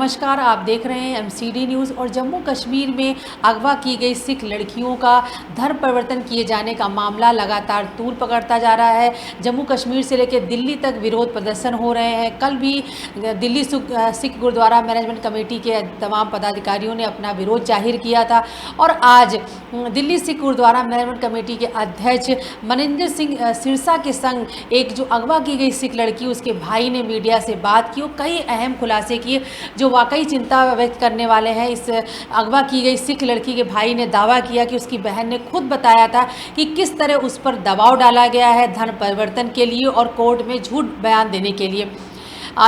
नमस्कार, आप देख रहे हैं एमसीडी न्यूज़। और जम्मू कश्मीर में अगवा की गई सिख लड़कियों का धर्म परिवर्तन किए जाने का मामला लगातार तूल पकड़ता जा रहा है। जम्मू कश्मीर से लेकर दिल्ली तक विरोध प्रदर्शन हो रहे हैं। कल भी दिल्ली सिख गुरुद्वारा मैनेजमेंट कमेटी के तमाम पदाधिकारियों ने अपना विरोध जाहिर किया था और आज दिल्ली सिख गुरुद्वारा मैनेजमेंट कमेटी के अध्यक्ष मनिंदर सिंह सिरसा के संग एक जो अगवा की गई सिख लड़की उसके भाई ने मीडिया से बात की और कई अहम खुलासे किए जो वाकई चिंता व्यक्त करने वाले हैं। इस अगवा की गई सिख लड़की के भाई ने दावा किया कि उसकी बहन ने खुद बताया था कि किस तरह उस पर दबाव डाला गया है धर्म परिवर्तन के लिए और कोर्ट में झूठ बयान देने के लिए।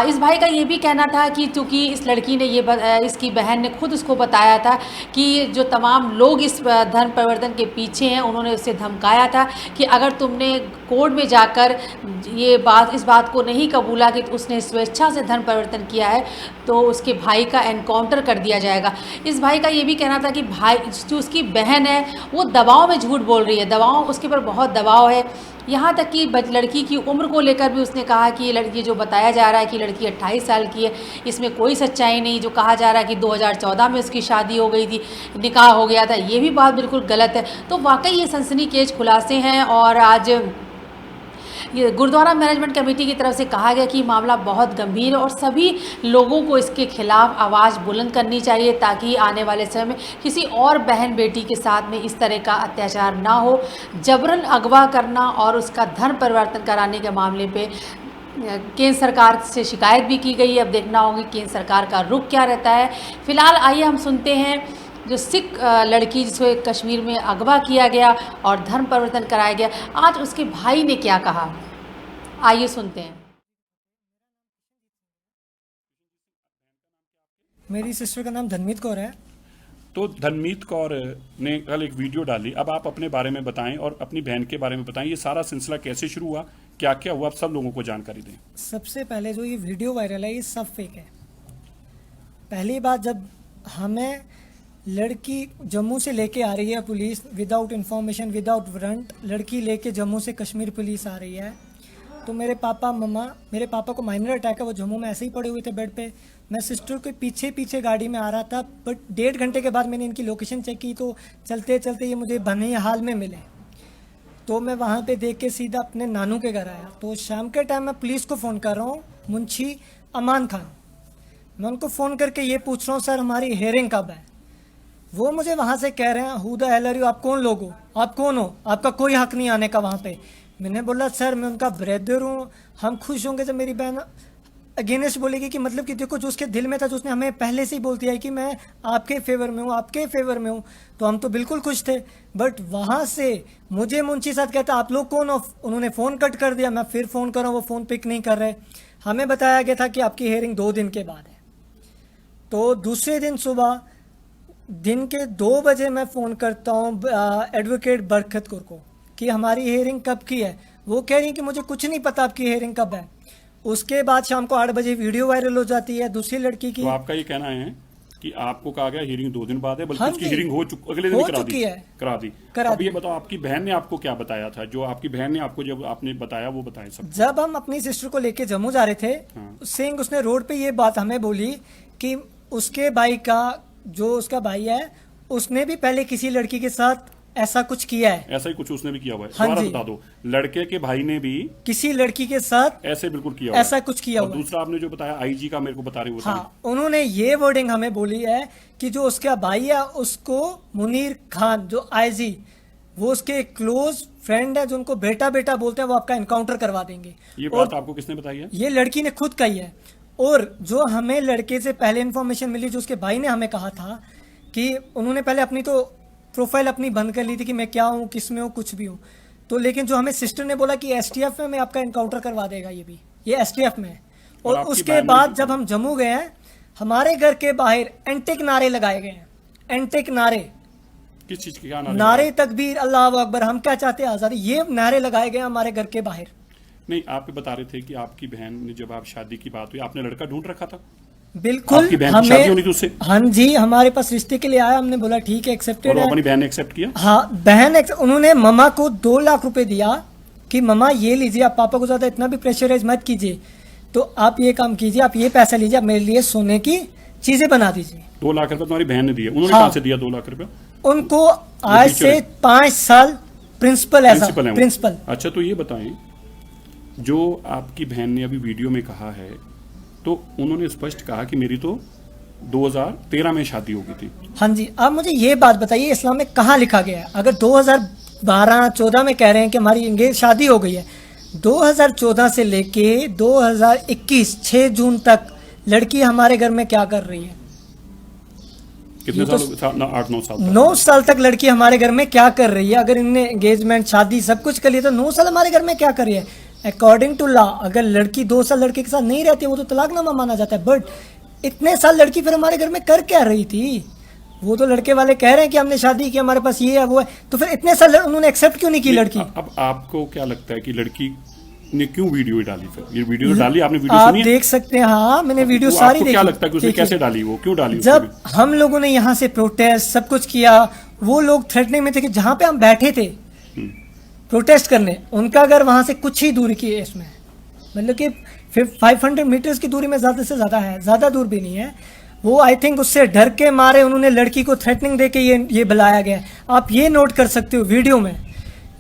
इस भाई का ये भी कहना था कि चूँकि इस लड़की ने इसकी बहन ने खुद उसको बताया था कि जो तमाम लोग इस धर्म परिवर्तन के पीछे हैं उन्होंने उसे धमकाया था कि अगर तुमने कोर्ट में जाकर इस बात को नहीं कबूला कि उसने स्वेच्छा से धर्म परिवर्तन किया है तो उसके भाई का एनकाउंटर कर दिया जाएगा। इस भाई का ये भी कहना था कि भाई जो उसकी बहन है वो दबाव में झूठ बोल रही है, दबाव उसके ऊपर बहुत दबाव है। यहाँ तक कि लड़की की उम्र को लेकर भी उसने कहा कि ये लड़की जो बताया जा रहा है कि लड़की 28 साल की है, इसमें कोई सच्चाई नहीं। जो कहा जा रहा है कि 2014 में उसकी शादी हो गई थी, निकाह हो गया था, ये भी बात बिल्कुल गलत है। तो वाकई ये सनसनीखेज खुलासे हैं और आज ये गुरुद्वारा मैनेजमेंट कमेटी की तरफ से कहा गया कि मामला बहुत गंभीर है और सभी लोगों को इसके खिलाफ आवाज़ बुलंद करनी चाहिए ताकि आने वाले समय में किसी और बहन बेटी के साथ में इस तरह का अत्याचार ना हो। जबरन अगवा करना और उसका धर्म परिवर्तन कराने के मामले पे केंद्र सरकार से शिकायत भी की गई है। अब देखना होगा केंद्र सरकार का रुख क्या रहता है। फिलहाल आइए हम सुनते हैं जो सिख लड़की जिसे कश्मीर में अगवा किया गया और धर्म परिवर्तन कराया गया, आज उसके भाई ने क्या कहा, आइए सुनते हैं। मेरी सिस्टर का नाम धनमीत कौर है। तो धनमीत कौर ने कल एक वीडियो डाली, अब आप अपने बारे में बताएं और अपनी बहन के बारे में बताएं, ये सारा सिलसिला कैसे शुरू हुआ, क्या क्या हुआ, आप सब लोगों को जानकारी दें। सबसे पहले जो ये वीडियो वायरल है ये सब फेक है। पहली बात, जब हमें लड़की जम्मू से लेके आ रही है police without information without warrant, लड़की लेके जम्मू से कश्मीर पुलिस आ रही है, तो मेरे पापा को माइनर अटैक है, वो जम्मू में ऐसे ही पड़े हुए थे बेड पे। मैं सिस्टर के पीछे पीछे गाड़ी में आ रहा था, बट 1.5 घंटे के बाद मैंने इनकी लोकेशन चेक की तो चलते चलते ये मुझे बने हाल में मिले। तो मैं वहाँ पे देख के सीधा अपने नानू के घर आया। तो शाम के टाइम मैं पुलिस को फ़ोन कर रहा हूँ, मुंशी अमान खान, मैं उनको फ़ोन करके ये पूछ रहा हूँ सर हमारी हेयरिंग कब है। वो मुझे वहाँ से कह रहे हैं who the hell are you, आप कौन लोग हो, आप कौन हो, आपका कोई हक नहीं आने का वहाँ पे। मैंने बोला सर मैं उनका ब्रदर हूँ, हम खुश होंगे जब मेरी बहन अगेंस्ट बोलेगी कि मतलब कि देखो जो उसके दिल में था, जो उसने हमें पहले से ही बोल दिया है कि मैं आपके फेवर में हूँ, आपके फेवर में हूँ, तो हम तो बिल्कुल खुश थे। बट वहाँ से मुझे मुंशी साहब कहता आप लोग कौन हो, उन्होंने फ़ोन कट कर दिया। मैं फिर फ़ोन कर रहा हूँ, वो फ़ोन पिक नहीं कर रहे। हमें बताया गया था कि आपकी हेयरिंग 2 दिन के बाद है। तो दूसरे दिन सुबह दिन के 2 बजे मैं फ़ोन करता हूँ एडवोकेट बरकत कौर को कि हमारी हेयरिंग कब की है। वो कह रही है कि मुझे कुछ नहीं पता आपकी हेयरिंग कब है। उसके बाद शाम को 8 बजे वीडियो वायरल हो जाती है दूसरी लड़की की। तो आपका ये कहना है कि आपको कहा गया हियरिंग 2 दिन बाद है, बल्कि हाँ उसकी हियरिंग अगले दिन करा दी। अब ये बताओ आपकी बहन ने आपको क्या बताया था, जो आपकी बहन ने आपको जब आपने बताया वो बताया सब। जब हम अपनी सिस्टर को लेके जम्मू जा रहे थे, सिंह उसने रोड पे ये बात हमें बोली कि उसके भाई का, जो उसका भाई है, उसने भी पहले किसी लड़की के साथ ऐसा कुछ किया है। ऐसा ही कुछ उसने भी किया हुआ है। हाँ जी, बता दो, लड़के के भाई ने भी किसी लड़की के साथ ऐसे बिल्कुल किया हुआ ऐसा कुछ किया हुआ। दूसरा आपने जो बताया आईजी का, मेरे को बता रहे हो। हाँ, उन्होंने ये वर्डिंग हमें बोली है कि जो उसका भाई है उसको मुनीर खान जो आईजी, वो उसके क्लोज फ्रेंड है, जो उनको बेटा बेटा बोलते हैं, वो आपका एनकाउंटर करवा देंगे। ये बात आपको किसने बताई है? ये लड़की ने खुद कही है। और जो हमें लड़के से पहले इन्फॉर्मेशन मिली, जो उसके भाई ने हमें कहा था कि उन्होंने पहले अपनी तो प्रोफाइल अपनी बंद कर ली थी कि मैं क्या हूँ, किस में हूँ, कुछ भी हूँ। तो लेकिन जो हमें सिस्टर ने बोला कि एसटीएफ में आपका एनकाउंटर करवा देगा, ये एसटीएफ में है। और उसके बाद जब हम जम्मू गए हैं, हमारे घर के बाहर एंटिक नारे लगाए गए हैं। एंटिक नारे, किस चीज के नारे तकबीर, अल्लाह अकबर, हम क्या चाहते हैं आजादी, ये नारे लगाए गए हमारे घर के बाहर। नहीं, आप बता रहे थे कि आपकी बहन ने जब आप शादी की बात हुई आपने लड़का ढूंढ रखा था। बिल्कुल, आपकी बहन की शादी होनी थी उससे? हाँ जी, हमारे पास रिश्ते के लिए आया, हमने बोला ठीक है, एक्सेप्टेड है। अपनी बहन ने एक्सेप्ट किया? हाँ, बहन उन्होंने ममा को 2 लाख रुपए दिया कि ममा ये लीजिए, आप पापा को ज्यादा इतना भी प्रेशराइज मत कीजिए, तो आप ये काम कीजिए, आप ये पैसा लीजिए, आप मेरे लिए सोने की चीजें बना दीजिए। 2 लाख रुपए तुम्हारी बहन ने दिए, उन्होंने हाँ। कहाँ से दिया 2 लाख रुपए? उनको आज टीचर से है। 5 साल प्रिंसिपल एज प्रिंसिपल है वो। प्रिंसिपल। अच्छा, तो ये बताएं, जो आपकी बहन ने अभी वीडियो में कहा है, तो उन्होंने स्पष्ट कहा कि मेरी तो 2013 में शादी हो गई थी। हाँ जी, आप मुझे ये बात बताइए, इस्लाम में कहाँ लिखा गया है? अगर 2012-14 में कह रहे हैं कि हमारी इंगेज शादी हो गई है, 2014 से लेके 2021 6 जून तक लड़की हमारे घर में क्या कर रही है? कितने ये तो साल? 8-9 साल तक। 9 साल तक लड़की हमारे घर में क्या कर रही है? अगर इनने एंगेजमेंट शादी सब कुछ कर लिया तो 9 साल हमारे घर में क्या कर रही है? अकॉर्डिंग टू लॉ अगर लड़की 2 साल लड़के के साथ नहीं रहती वो तो तलाकनामा माना जाता है। बट इतने साल लड़की फिर हमारे घर में कर क्या रही थी? वो तो लड़के वाले कह रहे हैं कि हमने शादी की, हमारे पास ये है वो है, तो फिर इतने साल उन्होंने एक्सेप्ट क्यों नहीं की लड़की? अब आपको क्या लगता है कि लड़की ने क्यों वीडियो डाली? फिर ये वीडियो तो डाली, आपने वीडियो आप सुनी है? देख सकते हैं, हाँ मैंने वीडियो वो सारी आपको देखी। क्या लगता है कि उसने देखिए, कैसे डाली, वो क्यों डाली? जब हम लोगों ने यहाँ से प्रोटेस्ट सब कुछ किया, वो लोग थ्रेटनिंग में थे कि जहाँ पे हम बैठे थे प्रोटेस्ट करने, उनका घर वहां से कुछ ही दूरी की है, इसमें मतलब कि 500 मीटर्स की दूरी में ज्यादा से ज्यादा है, ज्यादा दूर भी नहीं है। वो आई थिंक उससे डर के मारे उन्होंने लड़की को थ्रेटनिंग देके ये बुलाया गया। आप ये नोट कर सकते हो वीडियो में,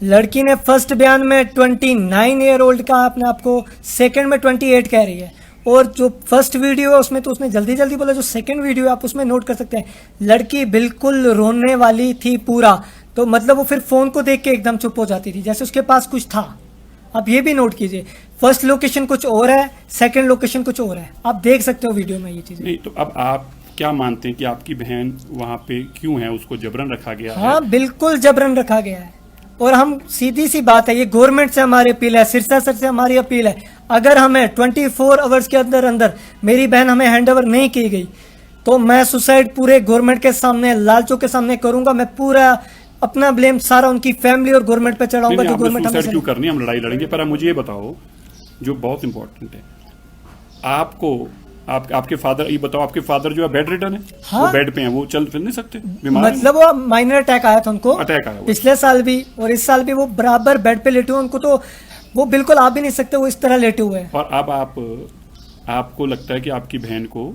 लड़की ने फर्स्ट बयान में 29 ईयर ओल्ड का अपने आप को, सेकंड में 28 कह रही है, और जो फर्स्ट वीडियो है उसमें तो उसने जल्दी जल्दी बोला। जो सेकंड वीडियो है आप उसमें नोट कर सकते हैं, लड़की बिल्कुल रोने वाली थी पूरा, तो मतलब वो फिर फोन को देख के एकदम चुप हो जाती थी जैसे उसके पास कुछ था। आप ये भी नोट कीजिए, फर्स्ट लोकेशन कुछ और है, सेकंड लोकेशन कुछ और है, आप देख सकते हो वीडियो में ये चीजें। नहीं, तो अब आप क्या मानते हैं कि आपकी बहन वहां पे क्यों है? उसको जबरन रखा गया है? हाँ बिल्कुल जबरन रखा गया है, और हम सीधी सी बात है, ये गवर्नमेंट से हमारी अपील है, सिरसा सर से हमारी अपील है, अगर हमें 24 आवर्स के अंदर अंदर मेरी बहन हमें हैंडओवर नहीं की गई तो मैं सुसाइड पूरे गवर्नमेंट के सामने, लालचों के सामने करूंगा। मैं पूरा अपना ब्लेम सारा उनकी फैमिली और गवर्नमेंट पे चढ़ाऊंगा। नहीं, जो आपने गवर्नमेंट सुसाइड क्यों हमें करनी है? हम लड़ाई लड़ेंगे, पर आप मुझे ये बताओ जो बहुत इंपॉर्टेंट है, आपको आपके फादर, ये बताओ, आपके फादर जो है बेड रिटर्न है? हाँ। वो बेड पे हैं, वो चल फिर नहीं सकते, बीमार हैं? मतलब वो माइनर अटैक आया था उनको, अटैक आया हुआ। पिछले साल भी और इस साल भी वो बराबर बेड पे लेटे हुए, उनको तो वो बिल्कुल आप भी नहीं सकते, वो इस तरह लेटे हुए हैं। और अब आपको लगता है कि आपकी बहन को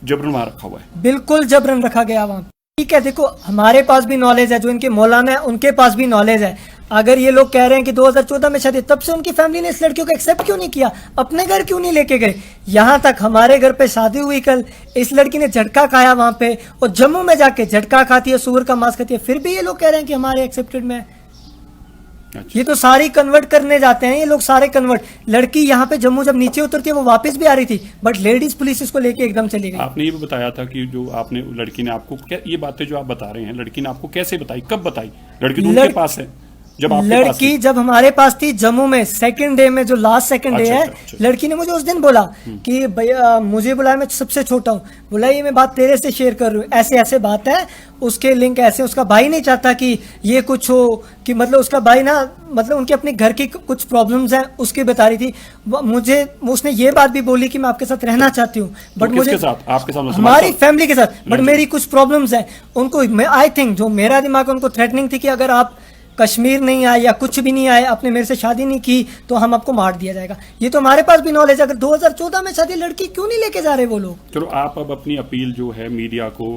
जबरन वहां रखा हुआ है? बिल्कुल जबरन रखा गया वहां। ठीक है, देखो हमारे पास भी नॉलेज है, जो इनके मौलाना है उनके पास भी नॉलेज है। अगर ये लोग कह रहे हैं कि 2014 में शादी, तब से उनकी फैमिली ने इस लड़कियों को एक्सेप्ट क्यों नहीं किया? अपने घर क्यों नहीं लेके गए? यहाँ तक हमारे घर पे शादी हुई कल, इस लड़की ने झटका खाया वहां पे, और जम्मू में जाके झटका खाती है, सुअर का मांस खाती है, फिर भी ये लोग कह रहे हैं कि हमारे एक्सेप्टेड में। अच्छा। ये तो सारी कन्वर्ट करने जाते हैं ये लोग, सारे कन्वर्ट। लड़की यहाँ पे जम्मू जब नीचे उतरती है वो वापस भी आ रही थी, बट लेडीज पुलिस इसको लेके एकदम चली गई। आपने ये भी बताया था कि जो आपने लड़की ने आपको ये बातें जो आप बता रहे हैं, लड़की ने आपको कैसे बताई, कब बताई? लड़की तो उनके पास है जब आपके पास लड़की थी? जब हमारे पास थी जम्मू में, सेकंड डे में, जो लास्ट सेकंड डे अच्छा, है, अच्छा। लड़की ने मुझे उस दिन बोला कि भैया मुझे बुलाया, मैं सबसे छोटा हूँ, बोला ये मैं बात तेरे से शेयर कर रही हूँ, ऐसे ऐसे बात है, उसके लिंक ऐसे। उसका भाई नहीं चाहता कि ये कुछ हो, कि मतलब उसका भाई ना, मतलब उनके अपने घर की कुछ प्रॉब्लम्स हैं उसकी बता रही थी मुझे। उसने ये बात भी बोली कि मैं आपके साथ रहना चाहती हूँ, बट मुझे किसके साथ? आपके साथ? हमारी फैमिली के साथ, बट मेरी कुछ प्रॉब्लम्स हैं उनको। आई थिंक जो मेरा दिमाग, उनको थ्रेटनिंग थी कि अगर आप कश्मीर नहीं आए या कुछ भी नहीं आए, आपने मेरे से शादी नहीं की तो हम आपको मार दिया जाएगा। ये तो हमारे पास भी नॉलेज है। अगर 2014 में शादी, लड़की क्यों नहीं लेके जा रहे वो लोग? चलो, आप अब अपनी अपील जो है मीडिया को,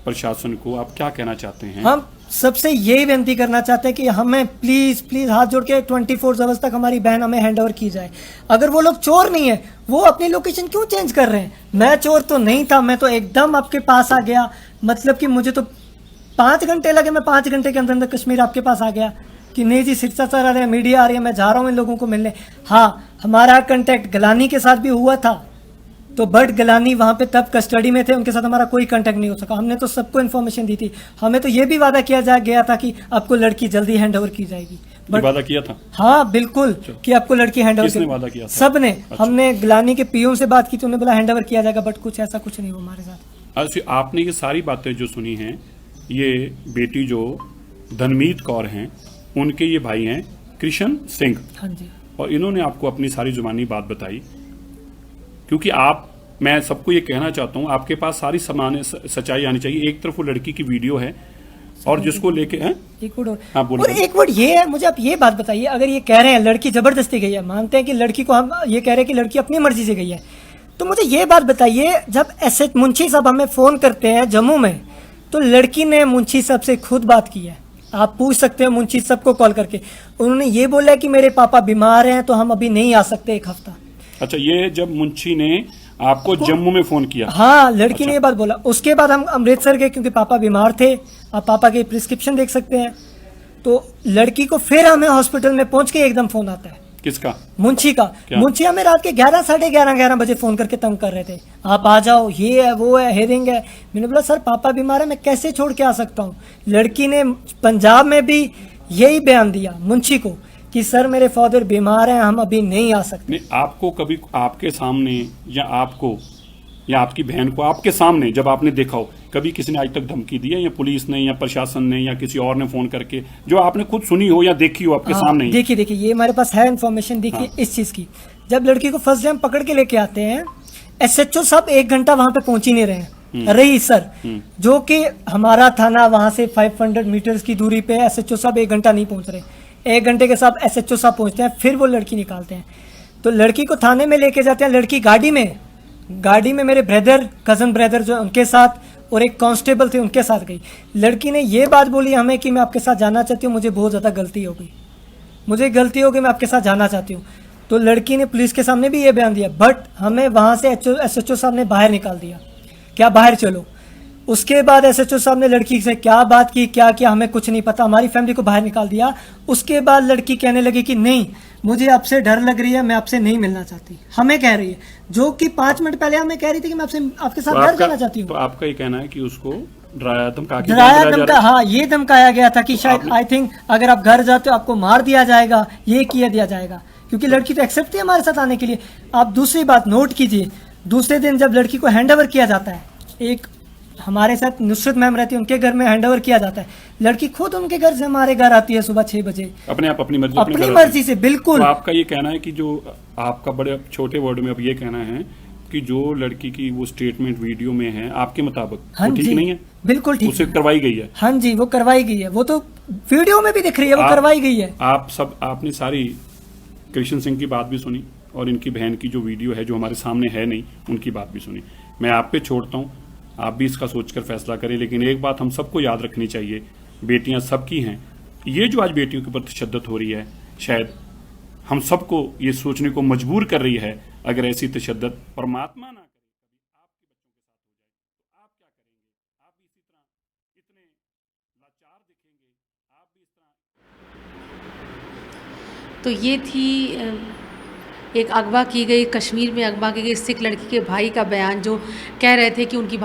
प्रशासन को, आप क्या कहना चाहते हैं? हम सबसे यही विनती करना चाहते हैं कि हमें प्लीज प्लीज हाथ जोड़ के 24 आवर्स तक हमारी बहन हमें हैंडओवर की जाए। अगर वो लोग चोर नहीं है, वो अपनी लोकेशन क्यों चेंज कर रहे हैं? मैं चोर तो नहीं था, मैं तो एकदम आपके पास आ गया, मतलब कि मुझे तो 5 घंटे लगे, मैं 5 घंटे के अंदर अंदर कश्मीर आपके पास आ गया कि नहीं जी सिरसा सर आ रहे हैं, मीडिया आ रही है, मैं जा रहा हूँ इन लोगों को मिलने। हाँ, हमारा कांटेक्ट गलानी के साथ भी हुआ था, तो बट गलानी वहां पे तब कस्टडी में थे, उनके साथ हमारा कोई कांटेक्ट नहीं हो सका। हमने तो सबको इन्फॉर्मेशन दी थी, हमें तो ये भी वादा किया गया था कि आपको लड़की जल्दी हैंडओवर की जाएगी। बट वादा किया था? हाँ बिल्कुल, कि आपको लड़की हैंडओवर। किसने वादा किया था? सबने। अच्छा। हमने गलानी के पीओ से बात की तो उन्होंने बोला हैंडओवर किया जाएगा, बट कुछ ऐसा कुछ नहीं हुआ हमारे साथ। अच्छा, आपने ये सारी बातें जो सुनी हैं, ये बेटी जो धनमीत कौर हैं, उनके ये भाई हैं कृष्ण सिंह, हाँ जी, और इन्होंने आपको अपनी सारी जुबानी बात बताई। क्योंकि मैं सबको ये कहना चाहता हूँ, आपके पास सारी सच्चाई आनी चाहिए। एक तरफ वो लड़की की वीडियो है और जिसको लेके हैं, एक वर्ड हाँ, बोलिए। और एक वर्ड ये है, मुझे आप ये बात बताइए, अगर ये कह रहे हैं लड़की जबरदस्ती गई है, मानते हैं कि लड़की को, हम ये कह रहे हैं कि लड़की अपनी मर्जी से गई है, तो मुझे ये बात बताइए, जब ऐसे मुंशी साहब हमें फ़ोन करते हैं जम्मू में, तो लड़की ने मुंशी साहब से खुद बात की है। आप पूछ सकते हैं मुंशी साहब को कॉल करके, उन्होंने ये बोला कि मेरे पापा बीमार हैं तो हम अभी नहीं आ सकते 1 हफ्ता। अच्छा, ये जब मुंशी ने आपको जम्मू में फोन किया? हाँ, लड़की ने ये बात बोला। उसके बाद हम अमृतसर गए क्योंकि पापा बीमार थे, आप पापा के प्रिस्क्रिप्शन देख सकते हैं। तो लड़की को फिर हमें हॉस्पिटल में पहुंच के एकदम फोन आता है। किसका? मुंशी का। मुंशी हमें रात के 11, साढ़े 11 बजे फोन करके तंग कर रहे थे, आप आ जाओ, ये है वो है, हेयरिंग है। मैंने बोला सर पापा बीमार है, मैं कैसे छोड़ के आ सकता हूँ। लड़की ने पंजाब में भी यही बयान दिया मुंशी को कि सर मेरे फादर बीमार हैं, हम अभी नहीं आ सकते। नहीं, आपको कभी आपके सामने या आपको या आपकी बहन को आपके सामने जब आपने देखा हो, कभी किसी ने आज तक धमकी दी है, या पुलिस ने या प्रशासन ने या किसी और ने फोन करके, जो आपने खुद सुनी हो या देखी हो आपके सामने ही? देखिए ये हमारे पास है इन्फॉर्मेशन। देखिए इस चीज की, जब लड़की को फर्स्ट टाइम पकड़ के लेके आते हैं, SHO साहब 1 घंटा वहां पे पहुंच ही नहीं रहे। रही सर, जो कि हमारा थाना वहां से 500 मीटर्स की दूरी पे, SHO साहब 1 घंटा नहीं पहुंच रहे। 1 घंटे के साथ SHO साहब पहुंचते हैं, फिर वो लड़की निकालते हैं। तो लड़की को थाने में लेके जाते हैं, लड़की गाड़ी में मेरे ब्रदर, कजन ब्रदर जो उनके साथ, और एक कांस्टेबल थे उनके साथ गई। लड़की ने ये बात बोली हमें कि मैं आपके साथ जाना चाहती हूँ, मुझे बहुत ज़्यादा गलती हो गई, मैं आपके साथ जाना चाहती हूँ। तो लड़की ने पुलिस के सामने भी ये बयान दिया, बट हमें वहाँ से SHO साहब ने बाहर निकाल दिया, क्या बाहर चलो। उसके बाद SHO साहब ने लड़की से क्या बात की, क्या किया, हमें कुछ नहीं पता, हमारी फैमिली को बाहर निकाल दिया। उसके बाद लड़की कहने लगी कि नहीं, मुझे आपसे डर लग रही है, मैं आपसे नहीं मिलना चाहती। हमें कह रही है, जो कि 5 मिनट पहले हमें कह रही थी कि मैं आपके साथ घर जाना चाहती हूँ। तो आपका ये कहना है कि उसको डराया धमका, हाँ ये धमकाया गया था कि शायद आई थिंक अगर आप घर जाते हो आपको मार दिया जाएगा, ये किया दिया जाएगा, क्योंकि लड़की तो एक्सेप्ट थी हमारे साथ आने के लिए। आप दूसरी बात नोट कीजिए, दूसरे दिन जब लड़की को हैंड ओवर किया जाता है, एक हमारे साथ नुसरत मैम रहती है, उनके घर में हैंड ओवर किया जाता है। लड़की खुद उनके घर से हमारे घर आती है सुबह 6 बजे, अपनी मर्जी से। बिल्कुल। तो आपका ये कहना है कि जो आपका बड़े छोटे वर्ड में अब ये कहना है कि जो लड़की की वो स्टेटमेंट वीडियो में है, आपके मुताबिक वो ठीक नहीं है? बिल्कुल ठीक, उसे करवाई गई है। हाँ जी, वो करवाई गई है, वो तो वीडियो में भी दिख रही है, वो करवाई गई है। आपने सारी कृष्ण सिंह की बात भी सुनी और इनकी बहन की जो वीडियो है, जो हमारे सामने है नहीं, उनकी बात भी सुनी। मैं आप पे छोड़ता हूँ, आप भी इसका सोचकर फैसला करें। लेकिन एक बात हम सबको याद रखनी चाहिए, बेटियां सबकी हैं। ये जो आज बेटियों के ऊपर तशद्दुद हो रही है, शायद हम सबको ये सोचने को मजबूर कर रही है, अगर ऐसी तशद्दुद परमात्मा ना करे आपके बच्चों के साथ हो जाए तो आप क्या करेंगे? आप भी इसी तरह इतने लाचार दिखेंगे? आप भी इस तरह। तो ये थी एक अगवा की गई, कश्मीर में अगवा की गई सिख लड़की के भाई का बयान, जो कह रहे थे कि उनकी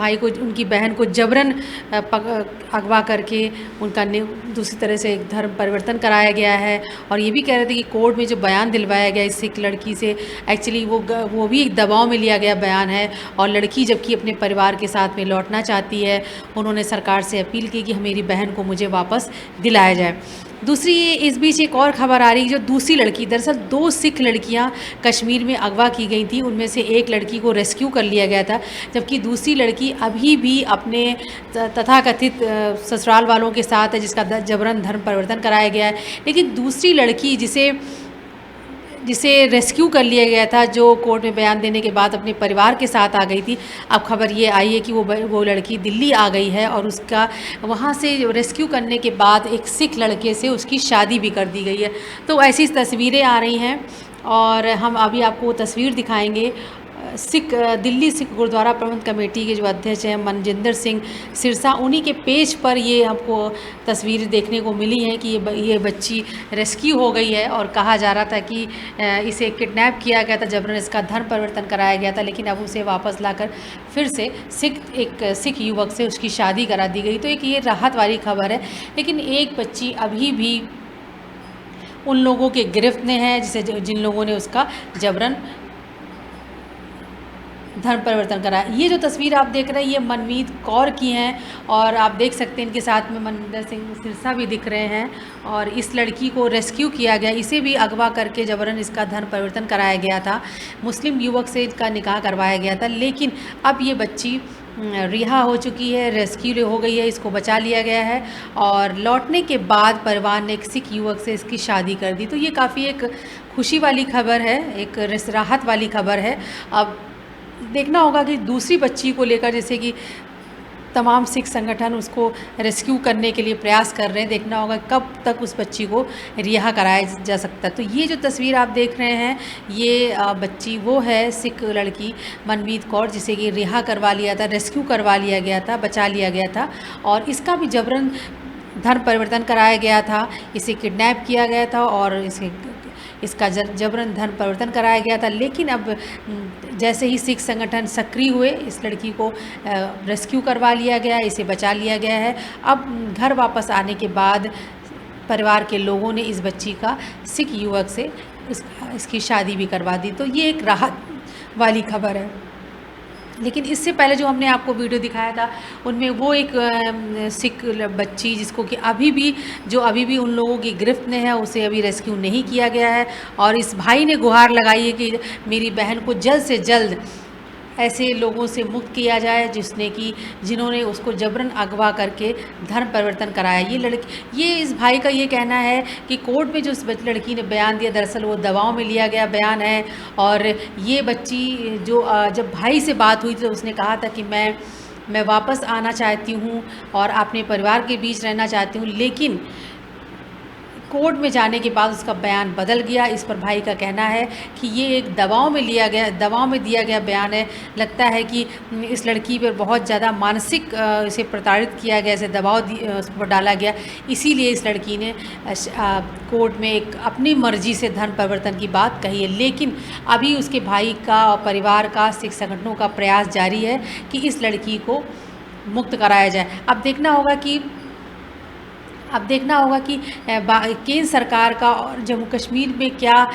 बहन को जबरन अगवा करके उनका दूसरी तरह से एक धर्म परिवर्तन कराया गया है। और ये भी कह रहे थे कि कोर्ट में जो बयान दिलवाया गया इस सिख लड़की से, एक्चुअली वो भी एक दबाव में लिया गया बयान है। और लड़की जबकि अपने परिवार के साथ में लौटना चाहती है, उन्होंने सरकार से अपील की कि मेरी बहन को मुझे वापस दिलाया जाए। दूसरी इस बीच एक और खबर आ रही, जो दूसरी लड़की, दरअसल 2 सिख लड़कियां कश्मीर में अगवा की गई थी, उनमें से एक लड़की को रेस्क्यू कर लिया गया था, जबकि दूसरी लड़की अभी भी अपने तथाकथित ससुराल वालों के साथ है, जिसका जबरन धर्म परिवर्तन कराया गया है। लेकिन दूसरी लड़की जिसे रेस्क्यू कर लिया गया था, जो कोर्ट में बयान देने के बाद अपने परिवार के साथ आ गई थी, अब खबर ये आई है कि वो लड़की दिल्ली आ गई है और उसका वहाँ से रेस्क्यू करने के बाद एक सिख लड़के से उसकी शादी भी कर दी गई है। तो ऐसी तस्वीरें आ रही हैं और हम अभी आपको तस्वीर दिखाएंगे। दिल्ली सिख गुरुद्वारा प्रबंध कमेटी के जो अध्यक्ष हैं मनजिंदर सिंह सिरसा, उन्हीं के पेज पर ये हमको तस्वीर देखने को मिली है कि ये बच्ची रेस्क्यू हो गई है और कहा जा रहा था कि इसे किडनैप किया गया था, जबरन इसका धर्म परिवर्तन कराया गया था, लेकिन अब उसे वापस लाकर फिर से एक सिख युवक से उसकी शादी करा दी गई। तो एक ये राहत वाली खबर है। लेकिन एक बच्ची अभी भी उन लोगों के गिरफ्त में है जिन लोगों ने उसका जबरन धर्म परिवर्तन कराया। ये जो तस्वीर आप देख रहे हैं ये मनमीत कौर की हैं और आप देख सकते हैं इनके साथ में मनजिंदर सिंह सिरसा भी दिख रहे हैं। और इस लड़की को रेस्क्यू किया गया, इसे भी अगवा करके जबरन इसका धर्म परिवर्तन कराया गया था, मुस्लिम युवक से इसका निकाह करवाया गया था। लेकिन अब ये बच्ची रिहा हो चुकी है, रेस्क्यू हो गई है, इसको बचा लिया गया है और लौटने के बाद परिवार ने एक सिख युवक से इसकी शादी कर दी। तो ये काफ़ी एक खुशी वाली खबर है, एक राहत वाली खबर है। अब देखना होगा कि दूसरी बच्ची को लेकर जैसे कि तमाम सिख संगठन उसको रेस्क्यू करने के लिए प्रयास कर रहे हैं। देखना होगा कब तक उस बच्ची को रिहा कराया जा सकता है। तो ये जो तस्वीर आप देख रहे हैं, ये बच्ची वो है सिख लड़की मनमीत कौर, जिसे कि रिहा करवा लिया था, रेस्क्यू करवा लिया गया था, बचा लिया गया था और इसका भी जबरन धर्म परिवर्तन कराया गया था। इसे किडनैप किया गया था और इसका जबरन धर्म परिवर्तन कराया गया था। लेकिन अब जैसे ही सिख संगठन सक्रिय हुए, इस लड़की को रेस्क्यू करवा लिया गया, इसे बचा लिया गया है। अब घर वापस आने के बाद परिवार के लोगों ने इस बच्ची का सिख युवक से इसकी शादी भी करवा दी। तो ये एक राहत वाली खबर है। लेकिन इससे पहले जो हमने आपको वीडियो दिखाया था, उनमें वो एक सिख बच्ची जिसको कि अभी भी उन लोगों की गिरफ्त में है, उसे अभी रेस्क्यू नहीं किया गया है। और इस भाई ने गुहार लगाई है कि मेरी बहन को जल्द से जल्द ऐसे लोगों से मुक्त किया जाए जिन्होंने उसको जबरन अगवा करके धर्म परिवर्तन कराया। ये इस भाई का ये कहना है कि कोर्ट में जो इस लड़की ने बयान दिया, दरअसल वो दवाओं में लिया गया बयान है। और ये बच्ची जो जब भाई से बात हुई तो उसने कहा था कि मैं वापस आना चाहती हूँ और अपने परिवार के बीच रहना चाहती हूँ, लेकिन कोर्ट में जाने के बाद उसका बयान बदल गया। इस पर भाई का कहना है कि ये एक दवाओं में दिया गया बयान है। लगता है कि इस लड़की पर बहुत ज़्यादा मानसिक इसे प्रताड़ित किया गया, इसे दबाव उस पर डाला गया, इसीलिए इस लड़की ने कोर्ट में एक अपनी मर्जी से धर्म परिवर्तन की बात कही है। लेकिन अभी उसके भाई का और परिवार का, सिख संगठनों का प्रयास जारी है कि इस लड़की को मुक्त कराया जाए। अब देखना होगा कि केंद्र सरकार का और जम्मू कश्मीर में क्या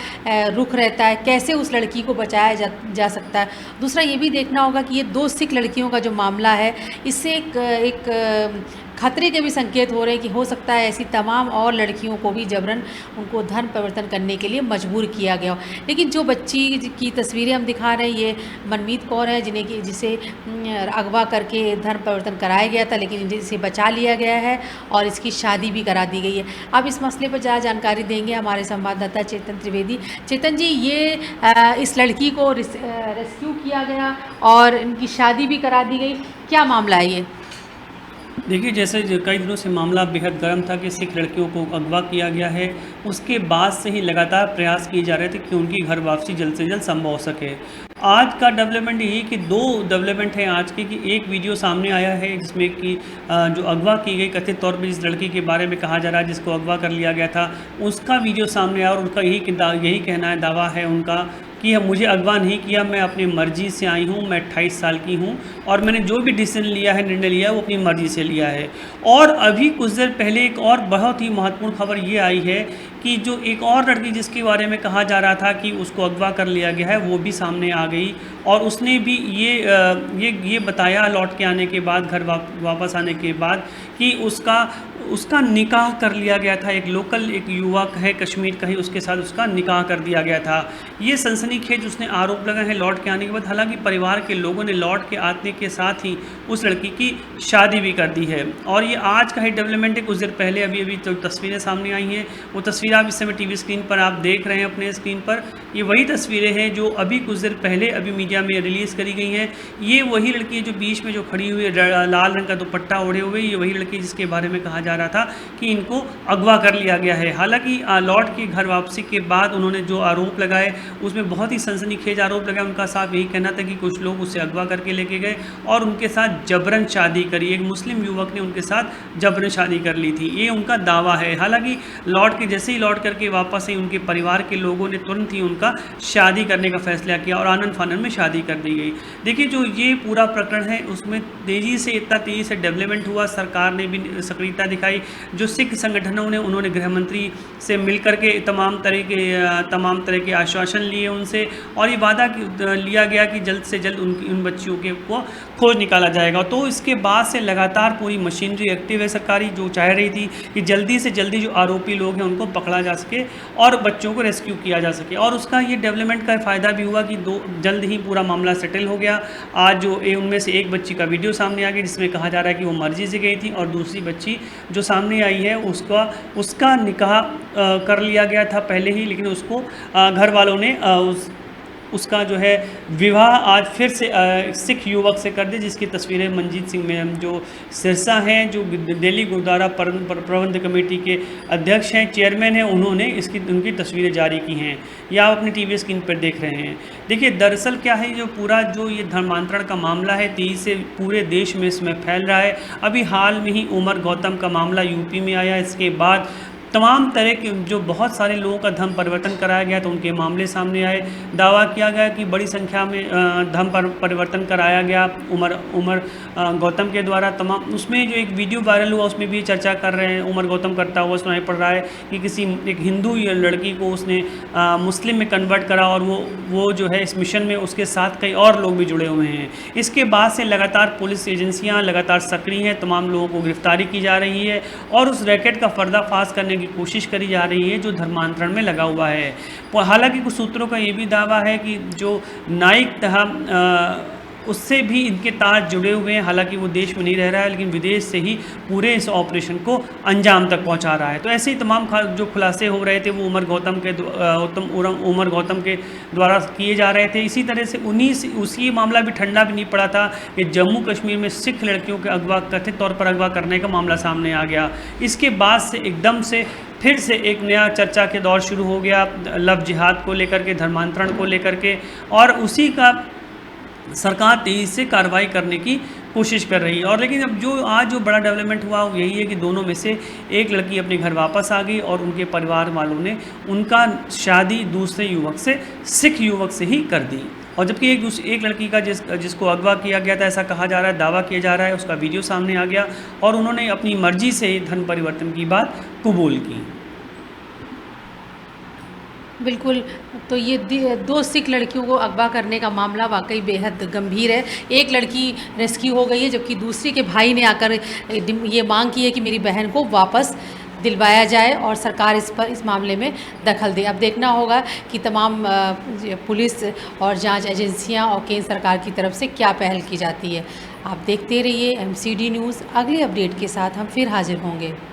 रुख रहता है, कैसे उस लड़की को बचाया जा सकता है। दूसरा ये भी देखना होगा कि ये 2 सिख लड़कियों का जो मामला है, इससे एक खतरे के भी संकेत हो रहे हैं कि हो सकता है ऐसी तमाम और लड़कियों को भी जबरन उनको धर्म परिवर्तन करने के लिए मजबूर किया गया हो। लेकिन जो बच्ची की तस्वीरें हम दिखा रहे हैं, ये मनमीत कौर है जिसे अगवा करके धर्म परिवर्तन कराया गया था, लेकिन इसे बचा लिया गया है और इसकी शादी भी करा दी गई है। अब इस मसले पर ज़्यादा जानकारी देंगे हमारे संवाददाता चेतन त्रिवेदी। चेतन जी, ये इस लड़की को रेस्क्यू किया गया और इनकी शादी भी करा दी गई, क्या मामला है ये? देखिए, जैसे कई दिनों से मामला बेहद गर्म था कि सिख लड़कियों को अगवा किया गया है, उसके बाद से ही लगातार प्रयास किए जा रहे थे कि उनकी घर वापसी जल्द से जल्द संभव हो सके। आज का डेवलपमेंट यही कि 2 डेवलपमेंट हैं आज की, कि एक वीडियो सामने आया है जिसमें कि जो अगवा की गई कथित तौर पर जिस लड़की के बारे में कहा जा रहा है जिसको अगवा कर लिया गया था, उसका वीडियो सामने आया और उनका यही कहना है, दावा है उनका कि मुझे अगवा नहीं किया, मैं अपनी मर्ज़ी से आई हूँ, मैं 28 साल की हूँ और मैंने जो भी डिसीजन लिया है, निर्णय लिया है, वो अपनी मर्ज़ी से लिया है। और अभी कुछ देर पहले एक और बहुत ही महत्वपूर्ण खबर ये आई है कि जो एक और लड़की जिसके बारे में कहा जा रहा था कि उसको अगवा कर लिया गया है, वो भी सामने आ गई और उसने भी ये बताया लौट के आने के बाद, घर वापस आने के बाद, कि उसका निकाह कर लिया गया था। एक युवक है कश्मीर का ही, उसके साथ उसका निकाह कर दिया गया था। ये सनसनीखेज उसने आरोप लगा है लौट के आने के बाद। हालांकि परिवार के लोगों ने लौट के आने के साथ ही उस लड़की की शादी भी कर दी है। और ये आज का ही डेवलपमेंट है। कुछ देर पहले अभी तो तस्वीरें सामने आई हैं, वो तस्वीर आप इस समय टीवी स्क्रीन पर आप देख रहे हैं अपने स्क्रीन पर। ये वही तस्वीरें हैं जो अभी कुछ देर पहले अभी मीडिया में रिलीज़ करी गई हैं। ये वही लड़की है जो बीच में जो खड़ी हुई है, लाल रंग का दुपट्टा ओढ़े हुए, ये वही लड़की जिसके बारे में कहा जा रहा था कि इनको अगवा कर लिया गया है। हालांकि लौट के घर वापसी के बाद उन्होंने जो आरोप लगाए उसमें बहुत ही सनसनीखेज आरोप लगाए। उनका साफ यही कहना था कि कुछ लोग उसे अगवा करके लेके गए और उनके साथ जबरन शादी करी। एक मुस्लिम युवक ने उनके साथ जबरन शादी कर ली थी, ये उनका दावा है। हालांकि जैसे ही लौट करके वापस ही उनके परिवार के लोगों ने तुरंत ही उनका शादी करने का फैसला किया और आनंद फानन में शादी कर दी गई। देखिए, जो ये पूरा प्रकरण है उसमें इतना तेज़ी से डेवलपमेंट हुआ, सरकार ने भी सक्रियता दिखाई। जो सिख संगठनों ने, उन्होंने गृह मंत्री से मिलकर के तमाम तरह के आश्वासन लिए उनसे, और ये वादा लिया गया कि जल्द से जल्द उन बच्चियों को खोज निकाला जाएगा। तो इसके बाद से लगातार पूरी मशीनरी एक्टिव है सरकारी, जो चाह रही थी कि जल्दी से जल्दी जो आरोपी लोग हैं उनको पकड़ा जा सके और बच्चों को रेस्क्यू किया जा सके। और उसका ये डेवलपमेंट का फ़ायदा भी हुआ कि जल्द ही पूरा मामला सेटल हो गया। आज जो उनमें से एक बच्ची का वीडियो सामने आ गया जिसमें कहा जा रहा है कि वो मर्जी से गई थी, और दूसरी बच्ची जो सामने आई है उसका निकाह कर लिया गया था पहले ही, लेकिन उसको घर वालों ने उसका जो है विवाह आज फिर से सिख युवक से कर दिया, जिसकी तस्वीरें मंजीत सिंह में जो सिरसा हैं, जो दिल्ली गुरुद्वारा प्रबंध कमेटी के अध्यक्ष हैं, चेयरमैन हैं, उन्होंने उनकी तस्वीरें जारी की हैं, या आप अपनी टीवी स्क्रीन पर देख रहे हैं। देखिए दरअसल क्या है, जो पूरा जो ये धर्मांतरण का मामला है तेजी से पूरे देश में इसमें फैल रहा है। अभी हाल में ही उमर गौतम का मामला यूपी में आया, इसके बाद तमाम तरह के जो बहुत सारे लोगों का धर्म परिवर्तन कराया गया तो उनके मामले सामने आए। दावा किया गया कि बड़ी संख्या में धर्म परिवर्तन कराया गया उमर गौतम के द्वारा। तमाम उसमें जो एक वीडियो वायरल हुआ उसमें भी चर्चा कर रहे हैं, उमर गौतम करता हुआ सुनाई पड़ रहा है कि किसी एक हिंदू लड़की को उसने मुस्लिम में कन्वर्ट करा और वो जो है इस मिशन में उसके साथ कई और लोग भी जुड़े हुए हैं। इसके बाद से लगातार पुलिस एजेंसियाँ लगातार सक्रिय हैं, तमाम लोगों को गिरफ्तारी की जा रही है और उस रैकेट का पर्दाफाश करने की कोशिश करी जा रही है जो धर्मांतरण में लगा हुआ है। हालांकि कुछ सूत्रों का ये भी दावा है कि जो नाइक था उससे भी इनके तार जुड़े हुए हैं। हालांकि वो देश में नहीं रह रहा है लेकिन विदेश से ही पूरे इस ऑपरेशन को अंजाम तक पहुंचा रहा है। तो ऐसे ही तमाम जो खुलासे हो रहे थे वो उमर गौतम के द्वारा किए जा रहे थे। इसी तरह से उसी मामला भी ठंडा भी नहीं पड़ा था कि जम्मू कश्मीर में सिख लड़कियों के कथित तौर पर अगवा करने का मामला सामने आ गया। इसके बाद से एकदम से फिर से एक नया चर्चा के दौर शुरू हो गया लव जिहाद को लेकर के, धर्मांतरण को लेकर के, और उसी का सरकार तेज़ी से कार्रवाई करने की कोशिश कर रही है। और लेकिन अब आज जो बड़ा डेवलपमेंट हुआ वो यही है कि दोनों में से एक लड़की अपने घर वापस आ गई और उनके परिवार वालों ने उनका शादी दूसरे युवक से, सिख युवक से ही कर दी। और जबकि एक लड़की का जिसको अगवा किया गया था ऐसा कहा जा रहा है, दावा किया जा रहा है, उसका वीडियो सामने आ गया और उन्होंने अपनी मर्जी से धर्म परिवर्तन की बात कबूल की। बिल्कुल, तो ये दो सिख लड़कियों को अगवा करने का मामला वाकई बेहद गंभीर है। एक लड़की रेस्क्यू हो गई है जबकि दूसरी के भाई ने आकर ये मांग की है कि मेरी बहन को वापस दिलवाया जाए और सरकार इस मामले में दखल दे। अब देखना होगा कि तमाम पुलिस और जांच एजेंसियां और केंद्र सरकार की तरफ से क्या पहल की जाती है। आप देखते रहिए MCD न्यूज़। अगले अपडेट के साथ हम फिर हाजिर होंगे।